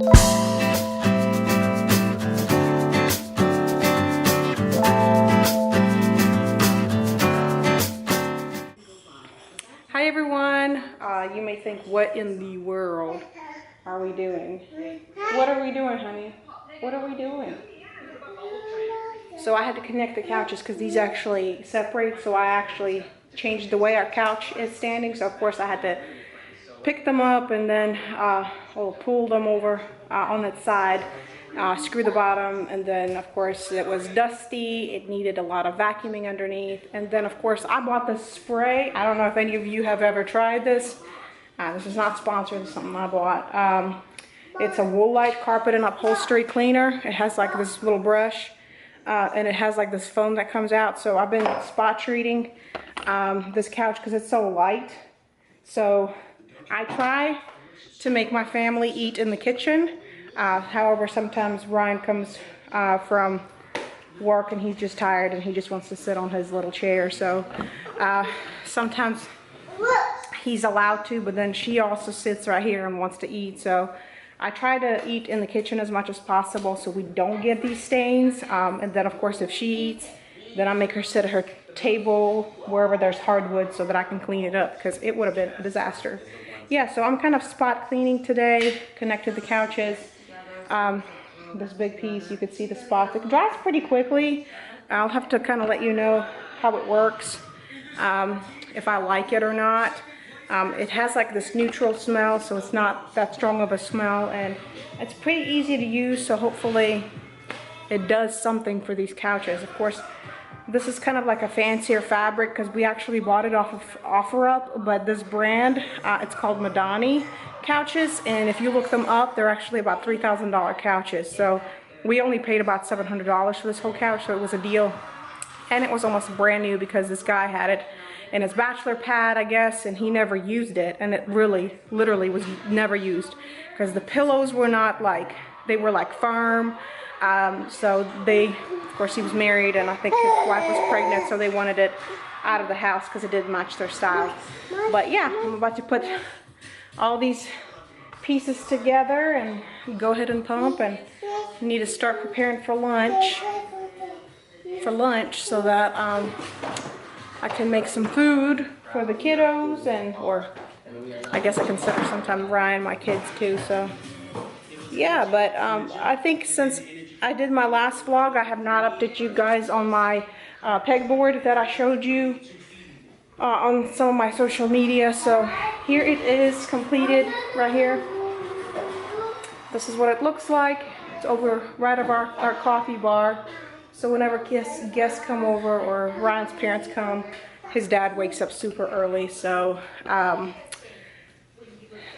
Hi everyone. You may think, what in the world are we doing? What are we doing, honey? What are we doing? So I had to connect the couches because these actually separate, so I actually changed the way our couch is standing. So of course I had to pick them up and then pull them over on its side, screw the bottom, and then of course it was dusty. It needed a lot of vacuuming underneath. And then of course I bought this spray. I don't know if any of you have ever tried this. This is not sponsored, it's something I bought. It's a Woolite carpet and upholstery cleaner. It has like this little brush and it has like this foam that comes out. So I've been spot treating this couch because it's so light. So I try to make my family eat in the kitchen. However, sometimes Ryan comes from work and he's just tired and he just wants to sit on his little chair. So sometimes he's allowed to, but then she also sits right here and wants to eat. So I try to eat in the kitchen as much as possible so we don't get these stains. And then of course if she eats, then I make her sit at her table wherever there's hardwood so that I can clean it up, because it would have been a disaster. Yeah, so I'm kind of spot cleaning today, connected the couches. This big piece, you could see the spots. It dries pretty quickly. I'll have to kind of let you know how it works, if I like it or not. It has like this neutral smell, so it's not that strong of a smell, and it's pretty easy to use, so hopefully it does something for these couches. Of course, this is kind of like a fancier fabric because we actually bought it off of OfferUp, but this brand, it's called Madani couches, and if you look them up, they're actually about $3,000 couches. So we only paid about $700 for this whole couch, so it was a deal. And it was almost brand new because this guy had it in his bachelor pad, I guess, and he never used it, and it really, literally was never used because the pillows were not like, they were like firm. So they, of course he was married and I think his wife was pregnant, so they wanted it out of the house because it didn't match their style. But yeah, I'm about to put all these pieces together and go ahead and pump, and need to start preparing for lunch. So that I can make some food for the kiddos, and or I guess I consider sometimes Ryan my kids too. So yeah, but I think since I did my last vlog, I have not updated you guys on my pegboard that I showed you on some of my social media. So here it is, completed right here. This is what it looks like. It's over right of our coffee bar. So whenever guests come over or Ryan's parents come, his dad wakes up super early, so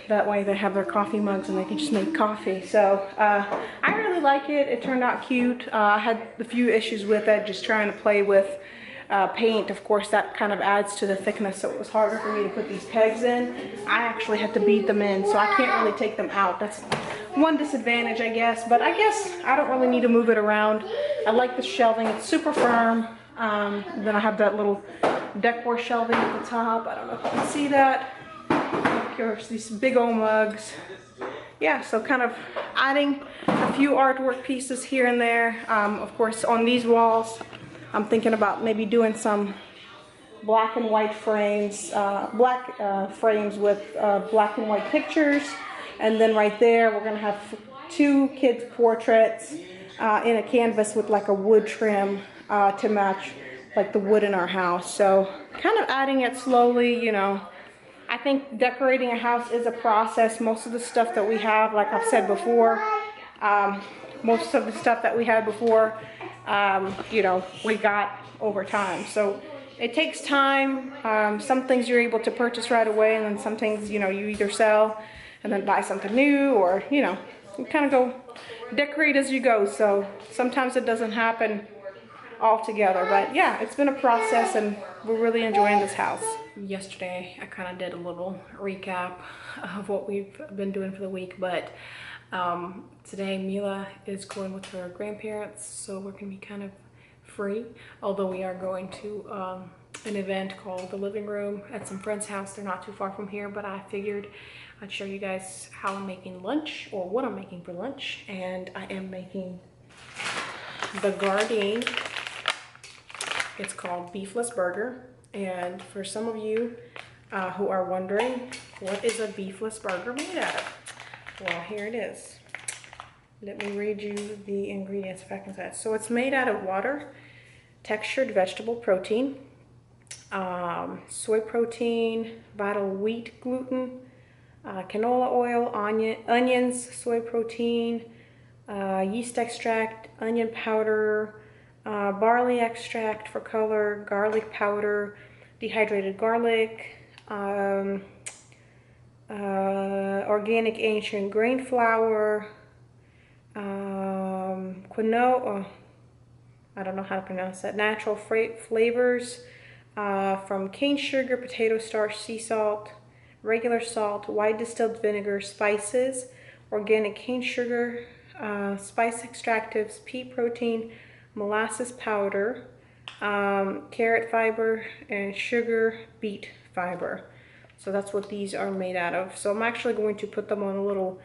that way they have their coffee mugs and they can just make coffee. So I really like it. It turned out cute. I had a few issues with it, just trying to play with paint. Of course, that kind of adds to the thickness, so it was harder for me to put these pegs in. I actually had to beat them in, so I can't really take them out. That's one disadvantage, I guess, but I guess I don't really need to move it around. I like the shelving. It's super firm. Then I have that little decor shelving at the top. I don't know if you can see that. Of course, these big old mugs. Yeah, so kind of adding a few artwork pieces here and there. Of course, on these walls, I'm thinking about maybe doing some black and white frames, frames with black and white pictures. And then right there, we're gonna have two kids' portraits in a canvas with like a wood trim to match like the wood in our house. So kind of adding it slowly, you know. I think decorating a house is a process. Most of the stuff that we have, like I've said before, most of the stuff that we had before, you know, we got over time. So it takes time. Some things you're able to purchase right away, and then some things, you know, you either sell and then buy something new, or, you know, you kind of go decorate as you go. So sometimes it doesn't happen all together, but yeah, it's been a process and we're really enjoying this house. Yesterday I kind of did a little recap of what we've been doing for the week, but today Mila is going with her grandparents, so we're gonna be kind of free, although we are going to an event called The Living Room at some friend's house. They're not too far from here, but I figured I'd show you guys how I'm making lunch, or what I'm making for lunch. And I am making the Gardein. It's called beefless burger. And for some of you who are wondering, what is a beefless burger made out of? Well, here it is. Let me read you the ingredients if I can say it. So it's made out of water, textured vegetable protein, soy protein, vital wheat gluten, canola oil, onions, soy protein, yeast extract, onion powder, barley extract for color, garlic powder, dehydrated garlic, organic ancient grain flour, quinoa, I don't know how to pronounce that, natural flavors from cane sugar, potato starch, sea salt, regular salt, white distilled vinegar, spices, organic cane sugar, spice extractives, pea protein, molasses powder, carrot fiber, and sugar beet fiber. So that's what these are made out of. So I'm actually going to put them on a little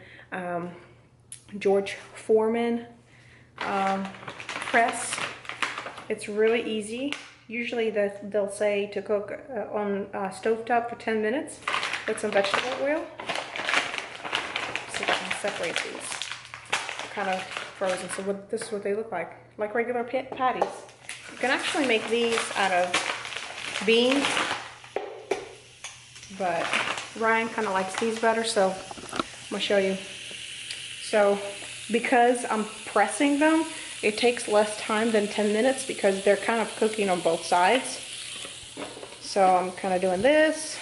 George Foreman press. It's really easy. Usually they'll say to cook on stovetop for 10 minutes with some vegetable oil. See if I can separate these. They're kind of frozen. So this is what they look like regular patties. You can actually make these out of beans, but Ryan kind of likes these better, so I'm gonna show you. So because I'm pressing them, it takes less time than 10 minutes because they're kind of cooking on both sides. So I'm kind of doing this.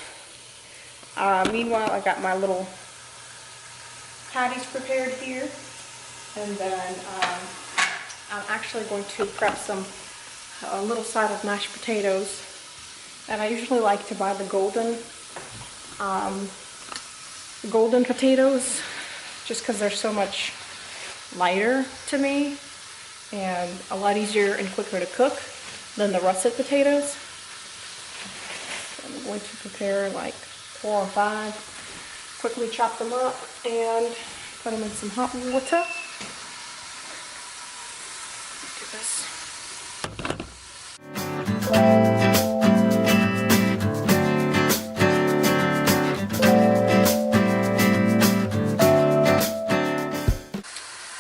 Meanwhile, I got my little patties prepared here. And then I'm actually going to prep a little side of mashed potatoes. And I usually like to buy the golden potatoes, just because they're so much lighter to me and a lot easier and quicker to cook than the russet potatoes. So I'm going to prepare like 4 or 5, quickly chop them up and put them in some hot water. Do this.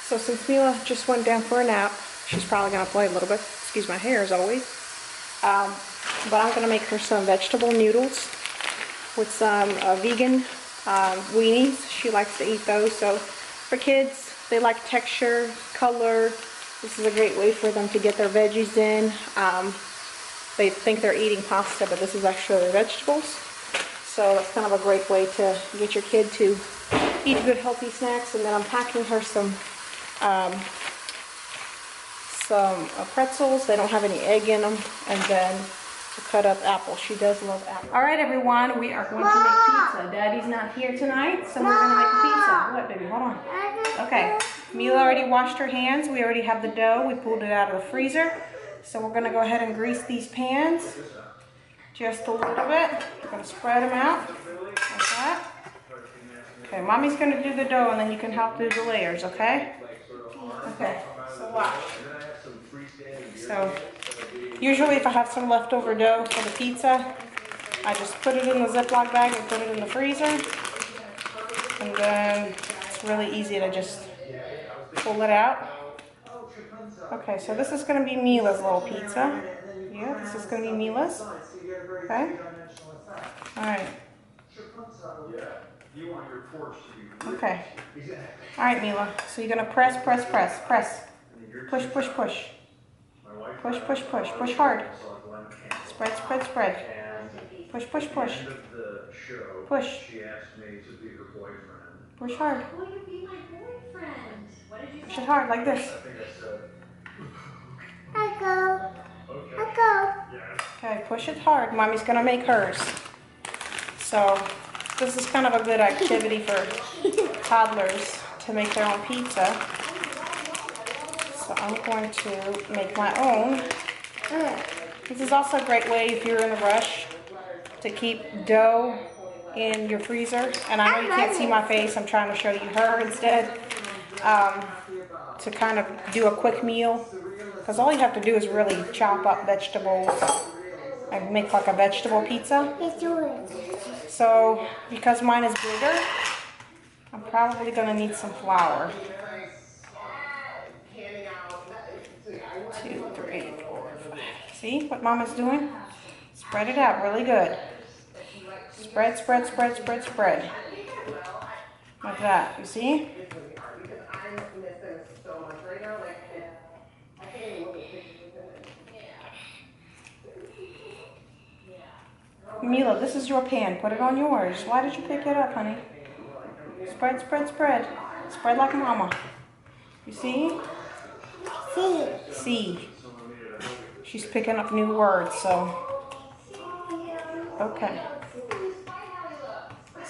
So since Mila just went down for a nap, she's probably going to play a little bit. Excuse my hair as always. But I'm going to make her some vegetable noodles with some vegan weenies. She likes to eat those. So for kids, they like texture, color. This is a great way for them to get their veggies in. They think they're eating pasta, but this is actually vegetables. So that's kind of a great way to get your kid to eat good healthy snacks. And then I'm packing her some pretzels. They don't have any egg in them. And then a cut up apple. She does love apple. All right, everyone, we are going to make pizza. Daddy's not here tonight, so we're going to make a pizza. What, baby? Hold on. Okay. Mila already washed her hands. We already have the dough. We pulled it out of the freezer. So we're going to go ahead and grease these pans just a little bit. We're going to spread them out like that. Okay, Mommy's going to do the dough, and then you can help do the layers, okay? Okay, so watch. So usually if I have some leftover dough for the pizza, I just put it in the Ziploc bag and put it in the freezer. And then it's really easy to just pull it out. Okay, so this is going to be Mila's little pizza. Yeah, this is going to be Mila's. Okay. All right. Okay. All right, Mila. So you're going to press, press, press, press. Push, push, push. Push, push, push. Push hard. Spread, spread, spread. Push, push, push. Push. Push hard. Push it hard, like this. I go. Okay, push it hard. Mommy's gonna make hers. So this is kind of a good activity for toddlers to make their own pizza. So I'm going to make my own. This is also a great way if you're in a rush to keep dough in your freezer. And I know you can't see my face. I'm trying to show you her instead. To kind of do a quick meal. Because all you have to do is really chop up vegetables and make like a vegetable pizza. So because mine is bigger, I'm probably going to need some flour. 2, 3, 4, 5. See what Mama's doing? Spread it out really good. Spread, spread, spread, spread, spread. Like that, you see? Mila, this is your pan. Put it on yours. Why did you pick it up, honey? Spread, spread, spread. Spread like Mama. You see? See. See. She's picking up new words, so. Okay.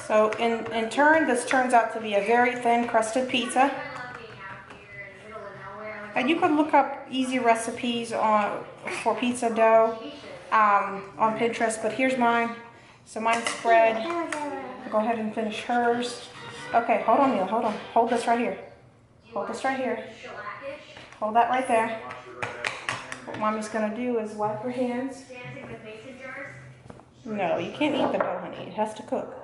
So in turn, this turns out to be a very thin crusted pizza. And you could look up easy recipes for pizza dough on Pinterest, but here's mine. So mine's spread. Go ahead and finish hers. Okay, hold on, Mila, hold on. Hold this right here. Hold this right here. Hold that right there. What Mommy's gonna do is wipe her hands. No, you can't eat the dough, honey. It has to cook.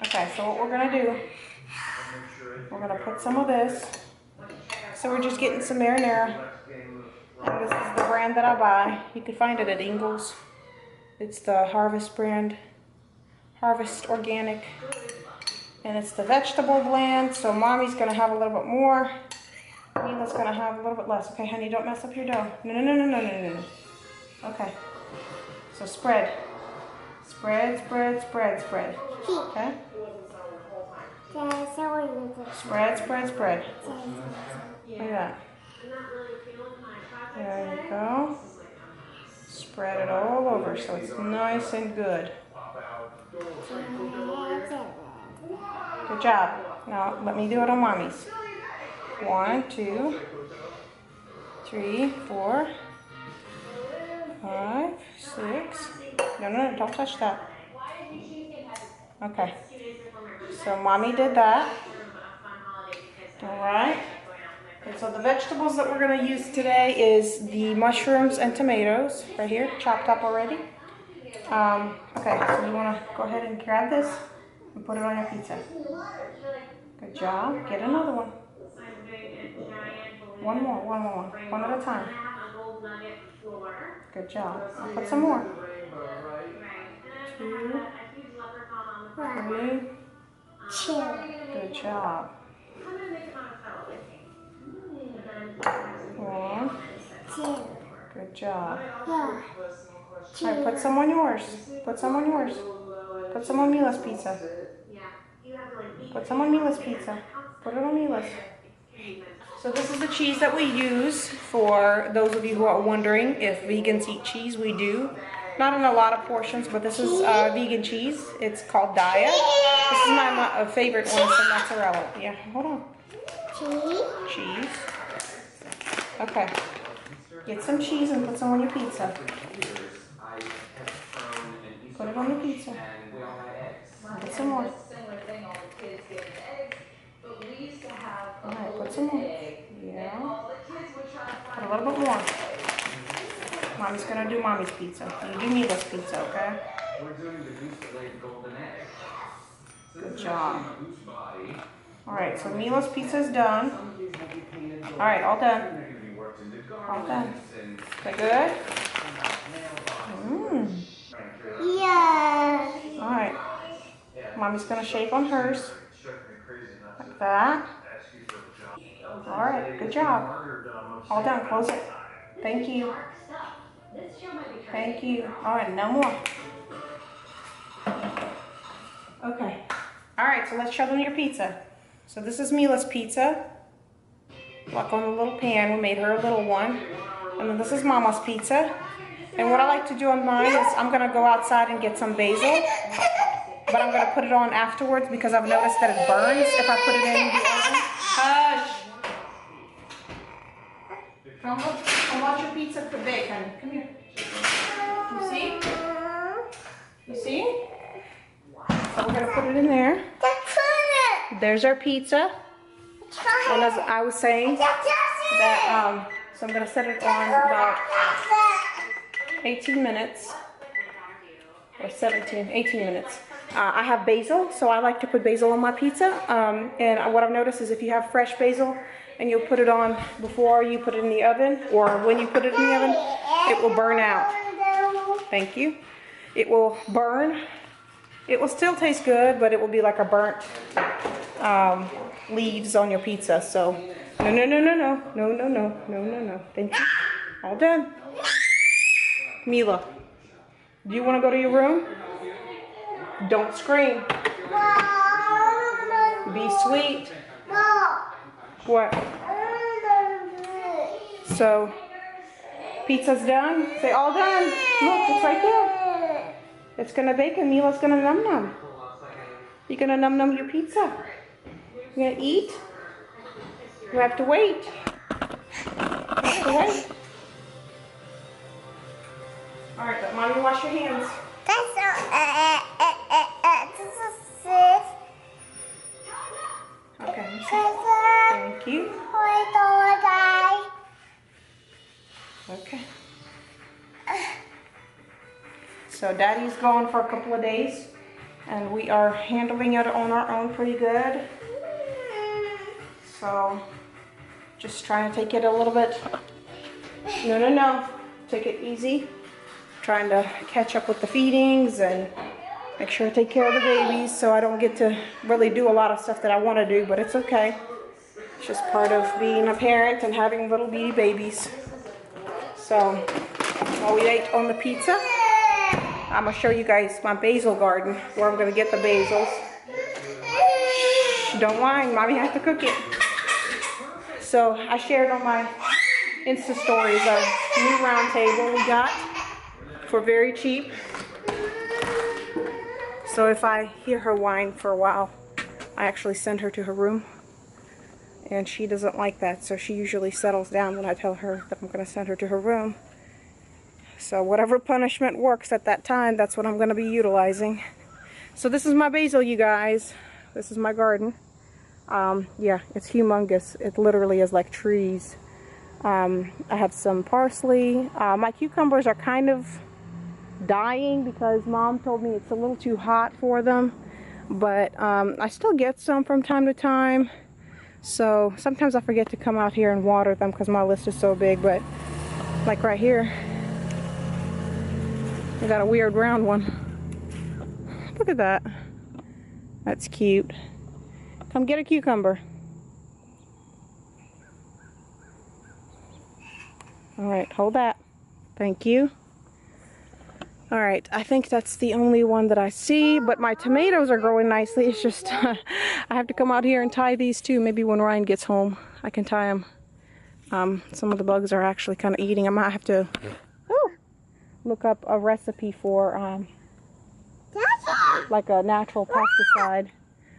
Okay, so what we're gonna do, we're gonna put some of this. So we're just getting some marinara. And this is the brand that I buy. You can find it at Ingles. It's the Harvest brand, Harvest Organic. And it's the vegetable blend, so Mommy's gonna have a little bit more. Mila's gonna have a little bit less. Okay, honey, don't mess up your dough. No, no, no, no, no, no, no. Okay, so spread. Spread, spread, spread, spread. Okay? Spread, spread, spread. Look at that. There you go. Spread it all over so it's nice and good. Good job. Now let me do it on Mommy's. 1, 2, 3, 4, 5, 6. No, no, no, don't touch that. Okay. So Mommy did that. Alright. And so the vegetables that we're going to use today is the mushrooms and tomatoes. Right here, chopped up already. Okay, so you want to go ahead and grab this and put it on your pizza. Good job. Get another one. One more. One at a time. Good job. I'll put some more. 2, 3. Good job. 1. Good job. Alright, put some on yours. Put some on yours. Put some on Mila's pizza. Put some on Mila's pizza. Put it on Mila's. So this is the cheese that we use for those of you who are wondering if vegans eat cheese. We do. Not in a lot of portions, but this is vegan cheese. It's called Daya. This is my favorite one, it's the mozzarella. Yeah, hold on. Cheese. Okay. Get some cheese and put some on your pizza. Put it on the pizza. Get some more. Alright, put some more. Yeah. Put a little bit more. Mommy's gonna do Mommy's pizza. You do Mila's pizza, okay? Good job. Alright, so Mila's pizza is done. Alright, all done. All done. Is that good? Yeah. Alright. Mommy's gonna shake on hers. Like that. Alright, good job. All done. Close it. Thank you. Thank you. Alright, no more. Okay. Alright, so let's show them your pizza. So this is Mila's pizza. Like on the little pan, we made her a little one. And then this is Mama's pizza. And what I like to do on mine is I'm going to go outside and get some basil. But I'm going to put it on afterwards because I've noticed that it burns if I put it in the oven. Hush! How much your pizza could bake, honey? Come here. You see? You see? So we're gonna put it in there. There's our pizza. And as I was saying, that so I'm gonna set it on about 18 minutes or 18 minutes. I have basil, so I like to put basil on my pizza. And what I've noticed is if you have fresh basil and you'll put it on before you put it in the oven, or when you put it in the oven, it will burn out. Thank you. It will burn. It will still taste good, but it will be like a burnt leaves on your pizza. So no. Thank you. All done. Mila, do you want to go to your room? Don't scream. Be sweet. What? So, pizza's done. Say all done. Look, it's right there. It's gonna bake and Mila's gonna num num. You're gonna num num your pizza. You're gonna eat. You have to wait. You have to wait. All right, but mommy, wash your hands. Okay. Thank you. Okay. So Daddy's gone for a couple of days, and we are handling it on our own pretty good. So just trying to take it a little bit. No. Take it easy. Trying to catch up with the feedings and make sure I take care of the babies, so I don't get to really do a lot of stuff that I want to do, but it's okay. It's just part of being a parent and having little bitty babies. So while we ate on the pizza, I'm going to show you guys my basil garden, where I'm going to get the basils. Shh, don't whine, mommy has to cook it. So I shared on my Insta stories a new round table we got for very cheap. So if I hear her whine for a while, I actually send her to her room. And she doesn't like that, so she usually settles down when I tell her that I'm going to send her to her room. So whatever punishment works at that time, that's what I'm going to be utilizing. So this is my basil, you guys. This is my garden. Yeah, it's humongous. It literally is like trees. I have some parsley. My cucumbers are kind of dying because Mom told me it's a little too hot for them. But I still get some from time to time. So sometimes I forget to come out here and water them because my list is so big. But like right here, I got a weird round one. Look at that. That's cute. Come get a cucumber. Alright, hold that. Thank you. Alright, I think that's the only one that I see, but my tomatoes are growing nicely. It's just, I have to come out here and tie these too. Maybe when Ryan gets home, I can tie them. Some of the bugs are actually kind of eating them. I might have to look up a recipe for like a natural pesticide.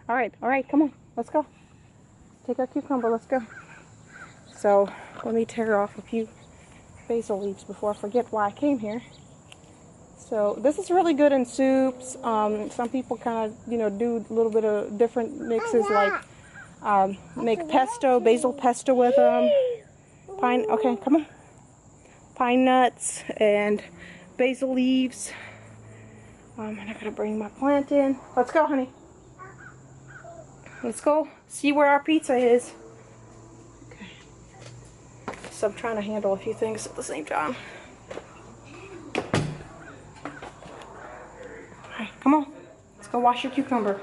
Alright, come on, let's go. Take our cucumber, let's go. So, let me tear off a few basil leaves before I forget why I came here. So this is really good in soups. Some people kind of, do a little bit of different mixes, like make pesto, basil pesto with them. Okay, come on. Pine nuts and basil leaves. I'm not gonna bring my plant in. Let's go, honey. Let's go see where our pizza is. Okay. So I'm trying to handle a few things at the same time. Alright, come on. Let's go wash your cucumber.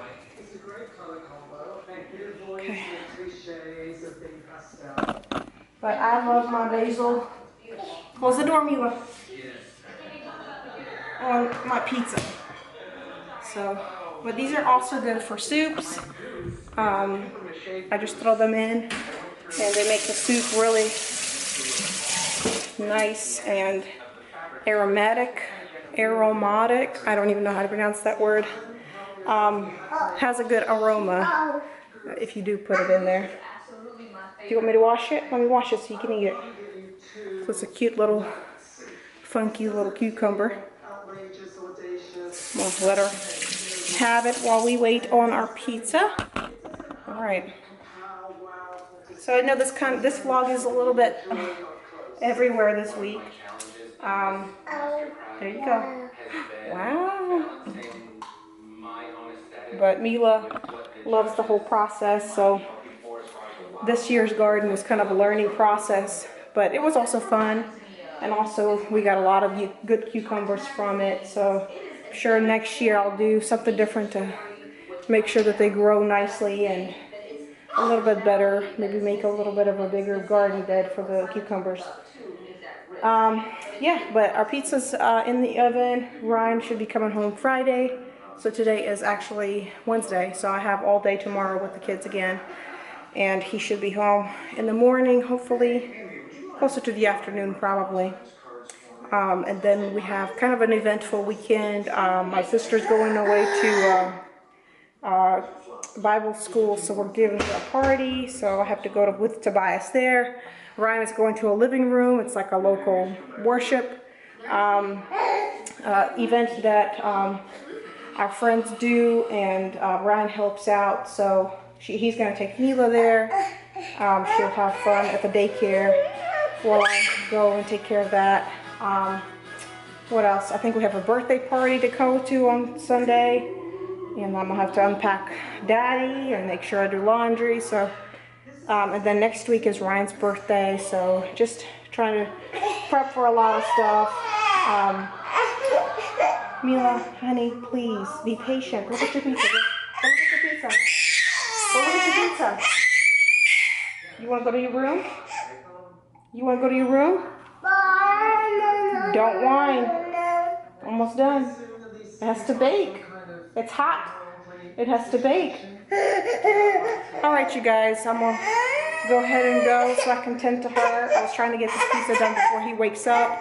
Okay. But I love my basil. Close the door, Mila. On my pizza. So, but these are also good for soups. I just throw them in and they make the soup really nice and aromatic. I don't even know how to pronounce that word. Has a good aroma if you do put it in there. Do you want me to wash it? Let me wash it so you can eat it. So it's a cute little, funky little cucumber. I'm gonna let her have it while we wait on our pizza. All right. So I know this vlog is a little bit everywhere this week. There you go. Wow. But Mila loves the whole process, so this year's garden was kind of a learning process, but it was also fun. And also we got a lot of good cucumbers from it, so I'm sure next year I'll do something different to make sure that they grow nicely and a little bit better, maybe make a little bit of a bigger garden bed for the cucumbers. Yeah, but our pizza's in the oven. Ryan should be coming home Friday. So today is actually Wednesday, so I have all day tomorrow with the kids again. And he should be home in the morning, hopefully, closer to the afternoon probably. And then we have kind of an eventful weekend. My sister's going away to Bible school, so we're giving her a party, so I have to go with Tobias there. Ryan is going to a living room. It's like a local worship event that our friends do, and Ryan helps out, so he's going to take Mila there. She'll have fun at the daycare while I go and take care of that. What else? I think we have a birthday party to go to on Sunday, and I'm going to have to unpack Daddy and make sure I do laundry. So, and then next week is Ryan's birthday, so just trying to prep for a lot of stuff. Mila, honey, please be patient. Look at your pizza. Go look at your pizza. Go look at your pizza. You want to go to your room? You want to go to your room? Don't whine. Almost done. It has to bake. It's hot. It has to bake. All right, you guys. I'm going to go ahead and go so I can tend to her. I was trying to get this pizza done before he wakes up.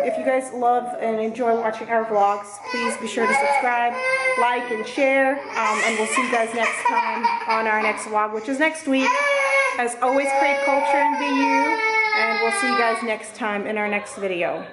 If you guys love and enjoy watching our vlogs, please be sure to subscribe, like, and share. And we'll see you guys next time on our next vlog, which is next week. As always, create culture and be you. And we'll see you guys next time in our next video.